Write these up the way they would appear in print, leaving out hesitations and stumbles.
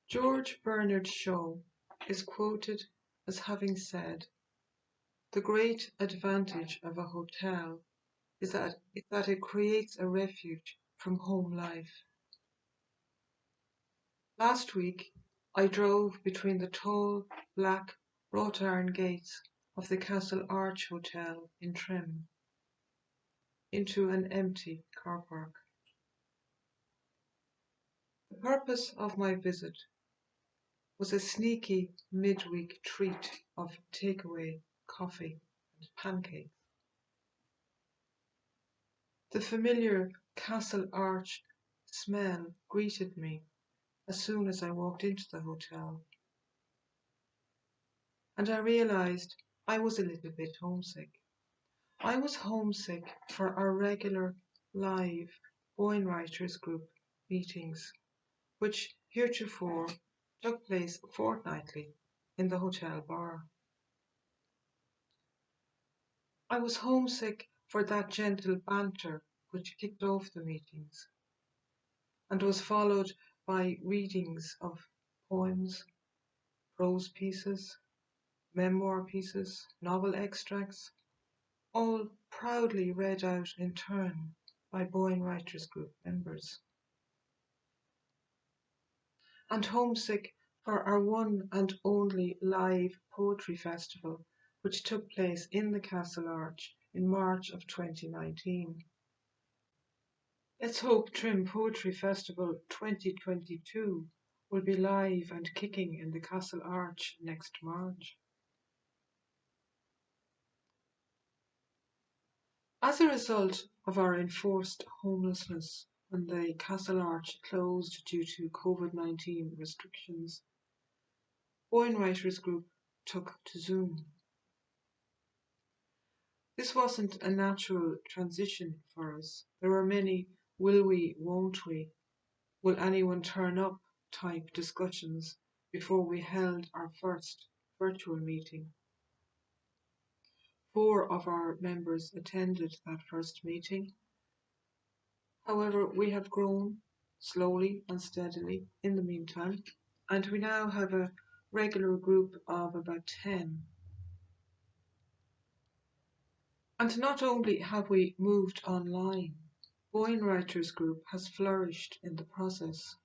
George Bernard Shaw is quoted as having said, "The great advantage of a hotel is that it creates a refuge from home life." Last week, I drove between the tall, black, wrought iron gates of the Castle Arch Hotel in Trim into an empty car park. The purpose of my visit was a sneaky midweek treat of takeaway coffee and pancakes. The familiar Castle Arch smell greeted me as soon as I walked into the hotel, and I realized I was a little bit homesick. I was homesick for our regular live Boyne Writers Group meetings, which heretofore took place fortnightly in the hotel bar. I was homesick for that gentle banter which kicked off the meetings and was followed by readings of poems, prose pieces, memoir pieces, novel extracts, all proudly read out in turn by Boyne Writers Group members. And homesick for our one and only live poetry festival, which took place in the Castle Arch in March of 2019. Let's hope Trim Poetry Festival 2022 will be live and kicking in the Castle Arch next March. As a result of our enforced homelessness when the Castle Arch closed due to COVID-19 restrictions, Boyne Writers Group took to Zoom. This wasn't a natural transition for us. There were many will we, won't we, will anyone turn up type discussions before we held our first virtual meeting. 4 of our members attended that first meeting. However, we have grown slowly and steadily in the meantime, and we now have a regular group of about 10. And not only have we moved online, Boyne Writers Group has flourished in the process.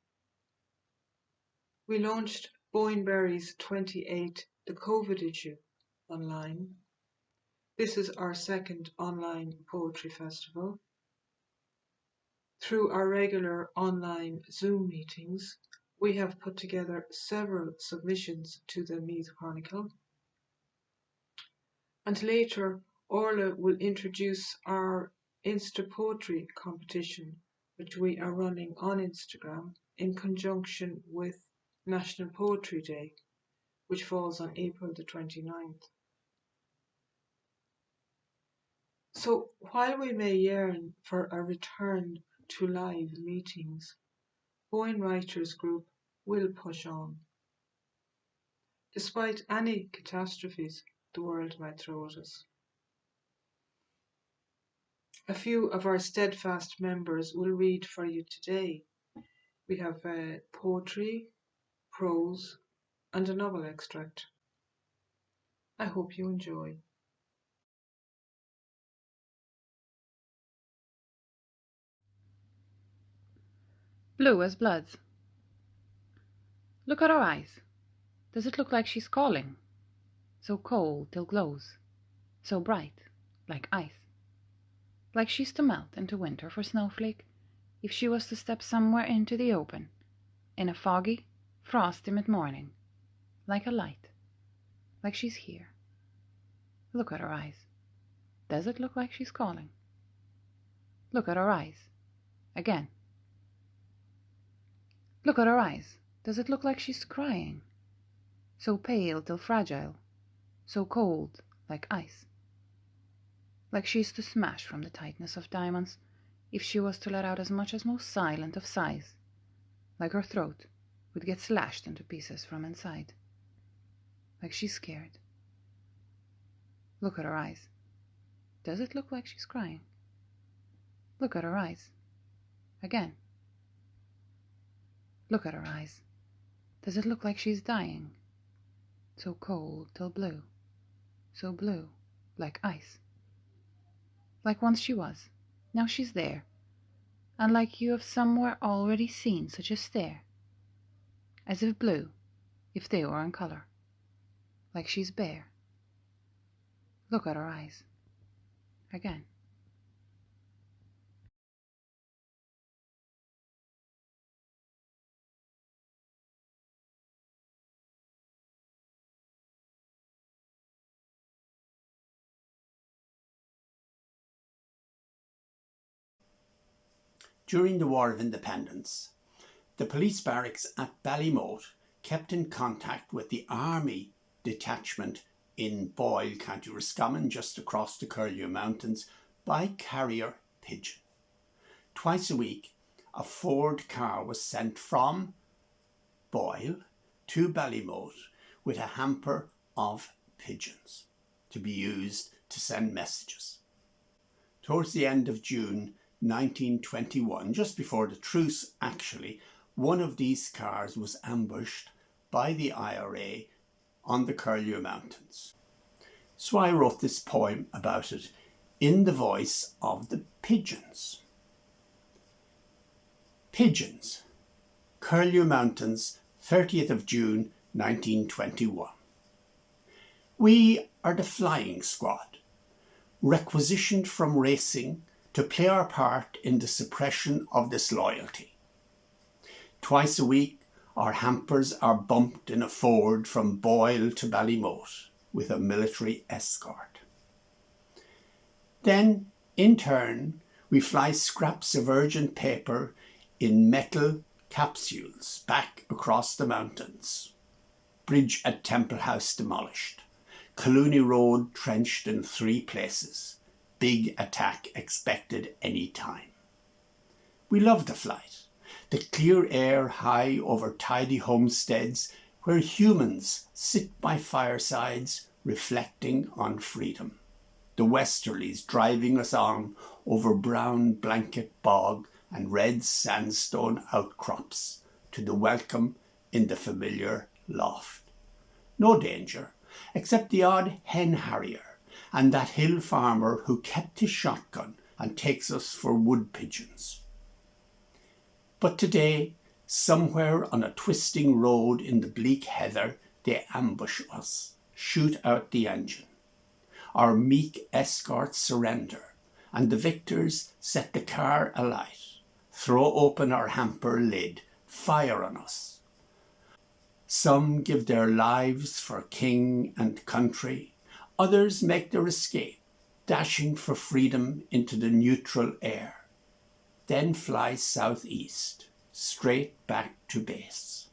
We launched Boyneberry's 28 The COVID Issue online. This is our second online poetry festival. Through our regular online Zoom meetings, we have put together several submissions to the Meath Chronicle. And later, Orla will introduce our Insta Poetry competition, which we are running on Instagram in conjunction with National Poetry Day, which falls on April the 29th. So while we may yearn for a return to live meetings, Boyne Writers Group will push on. Despite any catastrophes the world might throw at us. A few of our steadfast members will read for you today. We have poetry, prose, and a novel extract. I hope you enjoy. Blue as blood. Look at her eyes. Does it look like she's calling? So cold till glows, so bright, like ice. Like she's to melt into winter for Snowflake if she was to step somewhere into the open, in a foggy, frosty mid-morning, like a light, like she's here. Look at her eyes. Does it look like she's calling? Look at her eyes. Again. Look at her eyes. Does it look like she's crying? So pale till fragile, so cold like ice. Like she's to smash from the tightness of diamonds if she was to let out as much as most silent of sighs. Like her throat would get slashed into pieces from inside. Like she's scared. Look at her eyes. Does it look like she's crying? Look at her eyes. Again. Look at her eyes. Does it look like she's dying? So cold till blue, so blue, like ice. Like once she was, now she's there, and like you have somewhere already seen such a stare, as if blue, if they were in colour, like she's bare. Look at her eyes, again. During the War of Independence, the police barracks at Ballymote kept in contact with the Army detachment in Boyle, County Roscommon, just across the Curlew Mountains, by carrier pigeon. Twice a week, a Ford car was sent from Boyle to Ballymote with a hamper of pigeons to be used to send messages. Towards the end of June 1921, just before the truce actually, one of these cars was ambushed by the IRA on the Curlew Mountains. So I wrote this poem about it in the voice of the pigeons. Pigeons, Curlew Mountains, 30th of June 1921. We are the flying squad, requisitioned from racing to play our part in the suppression of disloyalty. Twice a week, our hampers are bumped in a Ford from Boyle to Ballymote with a military escort. Then, in turn, we fly scraps of urgent paper in metal capsules back across the mountains. Bridge at Temple House demolished. Collooney Road trenched in 3 places. Big attack expected any time. We love the flight. The clear air high over tidy homesteads where humans sit by firesides reflecting on freedom. The westerlies driving us on over brown blanket bog and red sandstone outcrops to the welcome in the familiar loft. No danger, except the odd hen harrier and that hill farmer who kept his shotgun and takes us for wood pigeons. But today, somewhere on a twisting road in the bleak heather, they ambush us, shoot out the engine. Our meek escorts surrender, and the victors set the car alight, throw open our hamper lid, fire on us. Some give their lives for king and country, others make their escape, dashing for freedom into the neutral air, then fly southeast, straight back to base.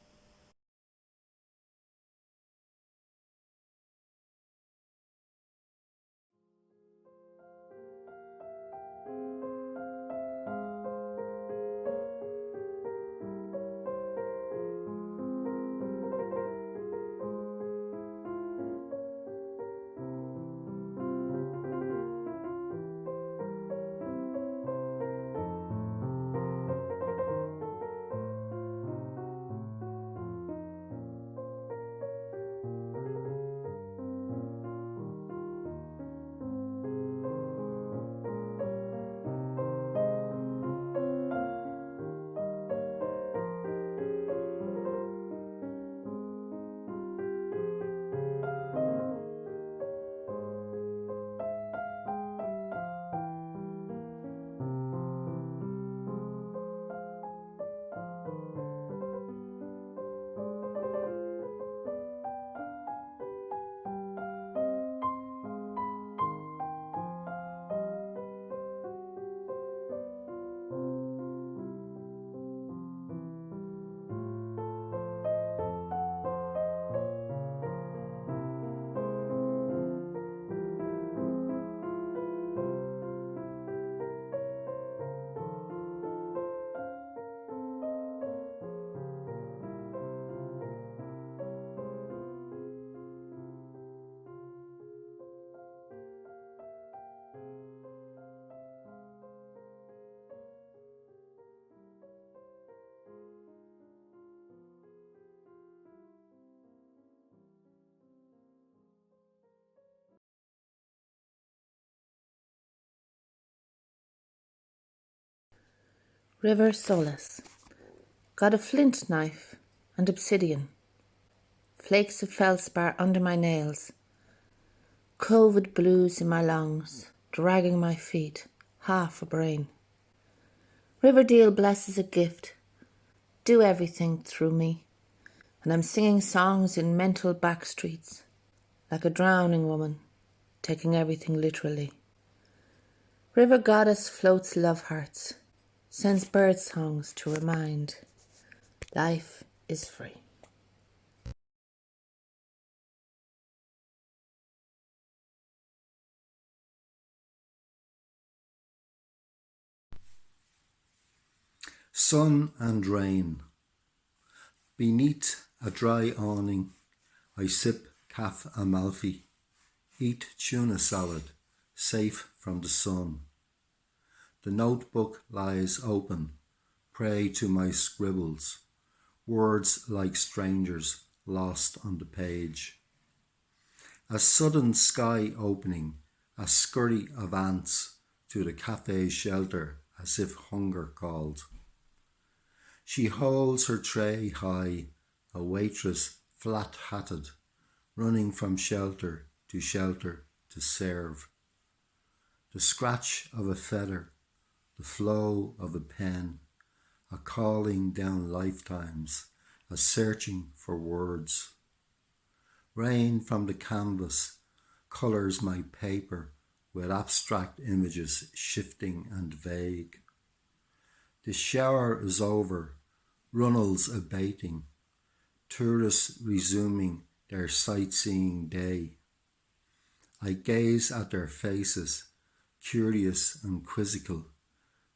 River Solace. Got a flint knife and obsidian. Flakes of feldspar under my nails. COVID blues in my lungs, dragging my feet, half a brain. Riverdale blesses a gift. Do everything through me. And I'm singing songs in mental back streets, like a drowning woman, taking everything literally. River goddess floats love hearts, sends bird songs to remind life is free. Sun and rain. Beneath a dry awning, I sip Caf Amalfi, eat tuna salad, safe from the sun. The notebook lies open, prey to my scribbles, words like strangers lost on the page. A sudden sky opening, a scurry of ants to the cafe shelter as if hunger called. She holds her tray high, a waitress flat-hatted, running from shelter to serve. The scratch of a feather, the flow of a pen, a calling down lifetimes, a searching for words. Rain from the canvas colours my paper with abstract images shifting and vague. The shower is over, runnels abating, tourists resuming their sightseeing day. I gaze at their faces, curious and quizzical,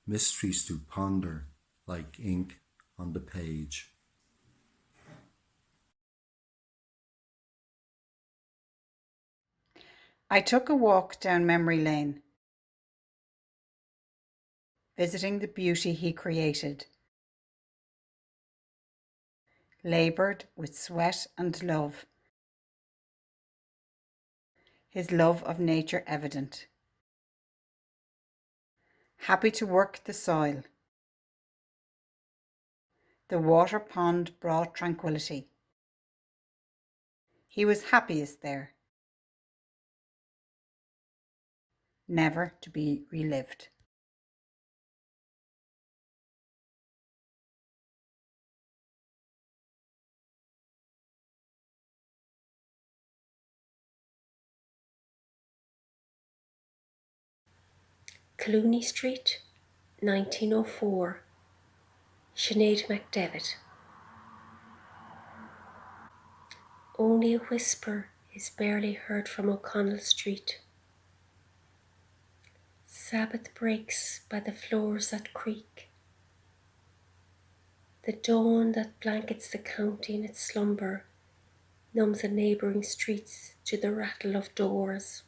mysteries to ponder like ink on the page. I took a walk down memory lane, visiting the beauty he created, laboured with sweat and love, his love of nature evident. Happy to work the soil. The water pond brought tranquillity. He was happiest there, never to be relived. Clooney Street, 1904. Sinead MacDevitt. Only a whisper is barely heard from O'Connell Street. Sabbath breaks by the floors that creak. The dawn that blankets the county in its slumber numbs the neighbouring streets to the rattle of doors.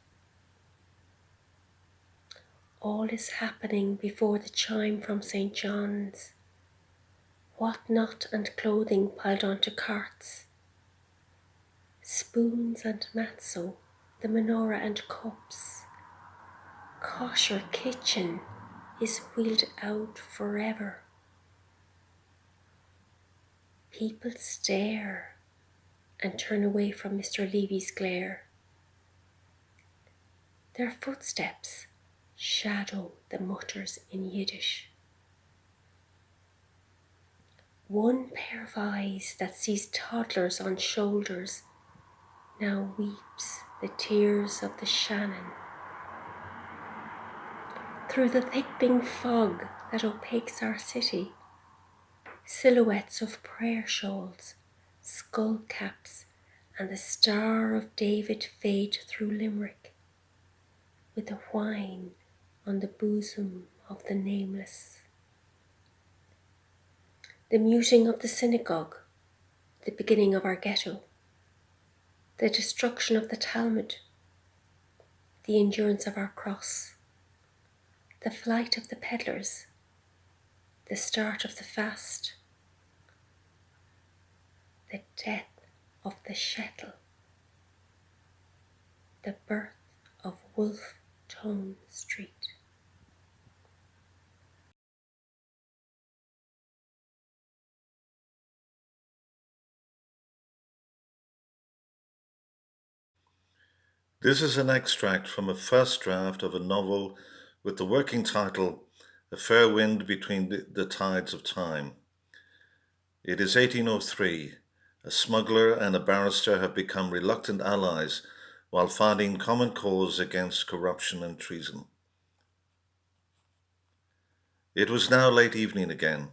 All is happening before the chime from St. John's. What not and clothing piled onto carts. Spoons and matzo, the menorah and cups. Kosher kitchen is wheeled out forever. People stare and turn away from Mr. Levy's glare. Their footsteps shadow the mutters in Yiddish. One pair of eyes that sees toddlers on shoulders now weeps the tears of the Shannon. Through the thickening fog that opaques our city, silhouettes of prayer shawls, skull caps, and the Star of David fade through Limerick, with a whine on the bosom of the nameless. The muting of the synagogue, the beginning of our ghetto, the destruction of the Talmud, the endurance of our cross, the flight of the peddlers, the start of the fast, the death of the shtetl, the birth of Wolf Tone Street. This is an extract from a first draft of a novel with the working title A Fair Wind Between the Tides of Time. It is 1803. A smuggler and a barrister have become reluctant allies while finding common cause against corruption and treason. It was now late evening again.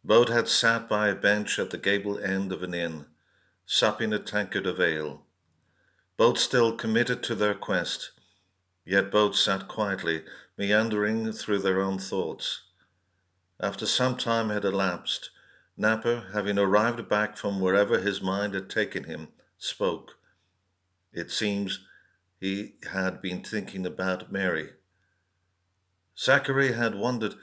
Both had sat by a bench at the gable end of an inn, supping a tankard of ale. Both still committed to their quest, yet both sat quietly, meandering through their own thoughts. After some time had elapsed, Napper, having arrived back from wherever his mind had taken him, spoke. It seems he had been thinking about Mary. Zachary had wondered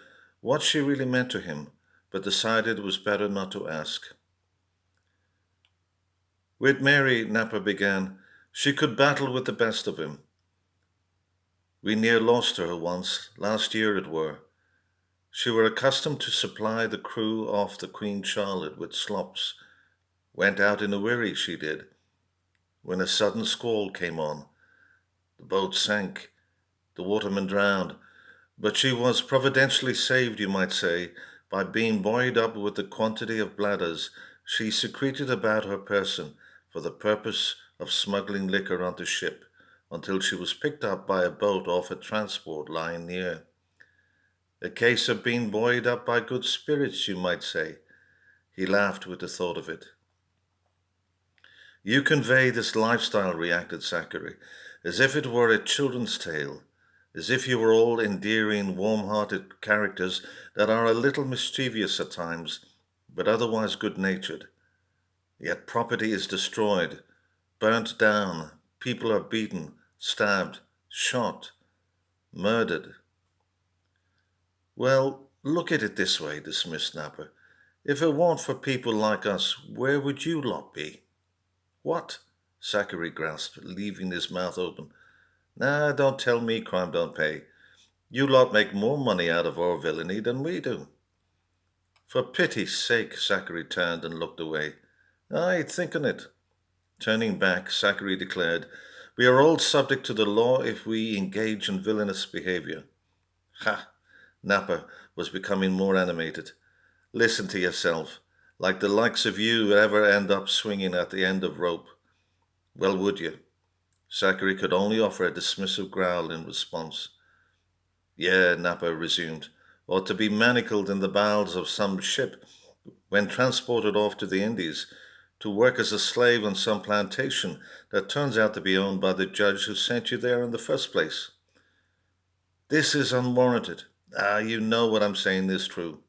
what she really meant to him, but decided it was better not to ask. With Mary, Napper began, she could battle with the best of him. We near lost her once, last year it were. She were accustomed to supply the crew off the Queen Charlotte with slops. Went out in a wherry, she did. When a sudden squall came on, the boat sank, the waterman drowned, but she was providentially saved, you might say, by being buoyed up with the quantity of bladders she secreted about her person for the purpose of smuggling liquor onto ship, until she was picked up by a boat off a transport lying near. A case of being buoyed up by good spirits, you might say. He laughed with the thought of it. You convey this lifestyle, reacted Zachary, as if it were a children's tale, as if you were all endearing, warm-hearted characters that are a little mischievous at times, but otherwise good-natured. Yet property is destroyed, burnt down, people are beaten, stabbed, shot, murdered. Well, look at it this way, dismissed Napper. If it weren't for people like us, where would you lot be? What? Zachary grasped, leaving his mouth open. Nah, don't tell me crime don't pay. You lot make more money out of our villainy than we do. For pity's sake, Zachary turned and looked away. Aye, think on it. Turning back, Zachary declared, we are all subject to the law if we engage in villainous behavior. Ha! Napper was becoming more animated. Listen to yourself. Like the likes of you ever end up swinging at the end of rope. Well, would you? Zachary could only offer a dismissive growl in response. Yeah, Napper resumed, or to be manacled in the bowels of some ship when transported off to the Indies, to work as a slave on some plantation that turns out to be owned by the judge who sent you there in the first place. This is unwarranted. You know what I'm saying is true.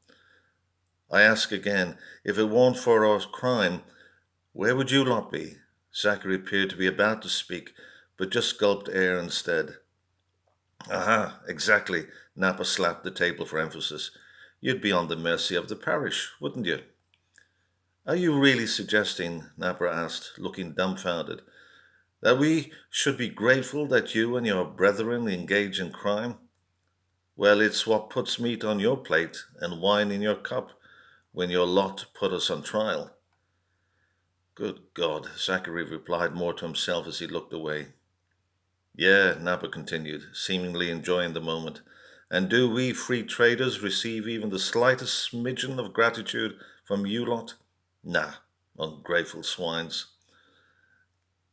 I ask again, if it weren't for our crime, where would you lot be? Zachary appeared to be about to speak, but just gulped air instead. Aha, exactly, Napper slapped the table for emphasis. You'd be on the mercy of the parish, wouldn't you? Are you really suggesting, Napper asked, looking dumbfounded, that we should be grateful that you and your brethren engage in crime? Well, it's what puts meat on your plate and wine in your cup when your lot put us on trial. Good God, Zachary replied more to himself as he looked away. Yeah, Napper continued, seemingly enjoying the moment. And do we free traders receive even the slightest smidgen of gratitude from you lot? Nah, ungrateful swines.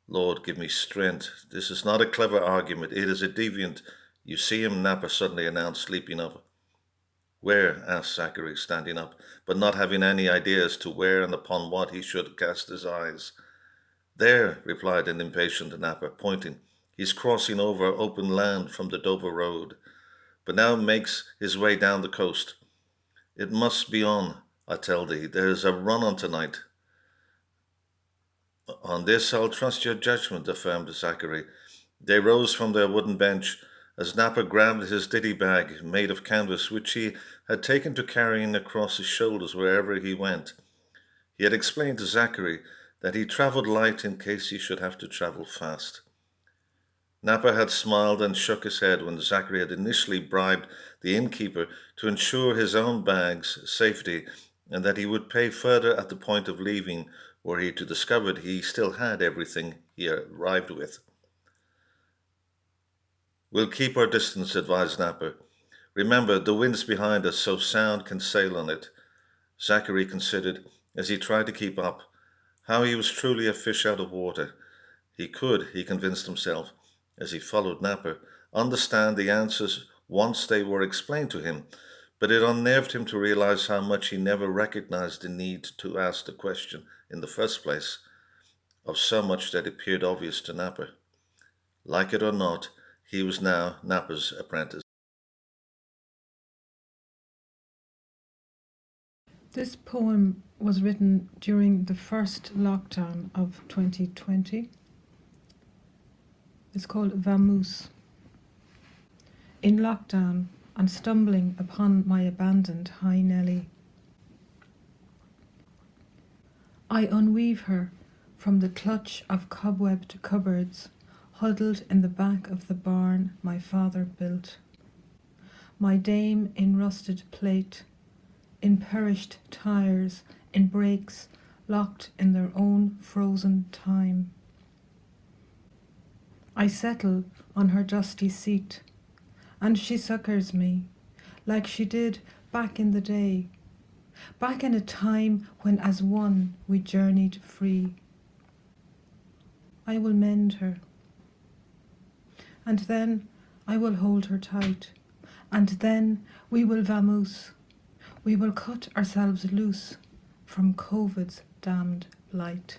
Lord, give me strength. This is not a clever argument. It is a deviant. You see him, Napper suddenly announced, leaping up. Where? Asked Zachary, standing up, but not having any idea as to where and upon what he should cast his eyes. There, replied an impatient Napper, pointing. He's crossing over open land from the Dover road, but now makes his way down the coast. It must be on, I tell thee. There's a run on tonight. On this I'll trust your judgment, affirmed Zachary. They rose from their wooden bench as Napper grabbed his ditty bag, made of canvas, which he had taken to carrying across his shoulders wherever he went. He had explained to Zachary that he travelled light in case he should have to travel fast. Napper had smiled and shook his head when Zachary had initially bribed the innkeeper to ensure his own bag's safety and that he would pay further at the point of leaving were he to discover he still had everything he arrived with. We'll keep our distance, advised Napper. Remember, the wind's behind us, so sound can sail on it. Zachary considered, as he tried to keep up, how he was truly a fish out of water. He could, he convinced himself, as he followed Napper, understand the answers once they were explained to him, but it unnerved him to realize how much he never recognized the need to ask the question in the first place, of so much that appeared obvious to Napper. Like it or not, he was now Napper's apprentice. This poem was written during the first lockdown of 2020. It's called Vamoose. In lockdown and stumbling upon my abandoned Hi Nelly, I unweave her from the clutch of cobwebbed cupboards huddled in the back of the barn my father built. My dame in rusted plate, in perished tires, in brakes locked in their own frozen time. I settle on her dusty seat, and she succors me, like she did back in the day, back in a time when as one we journeyed free. I will mend her, and then I will hold her tight, and then we will vamoose. We will cut ourselves loose from COVID's damned blight.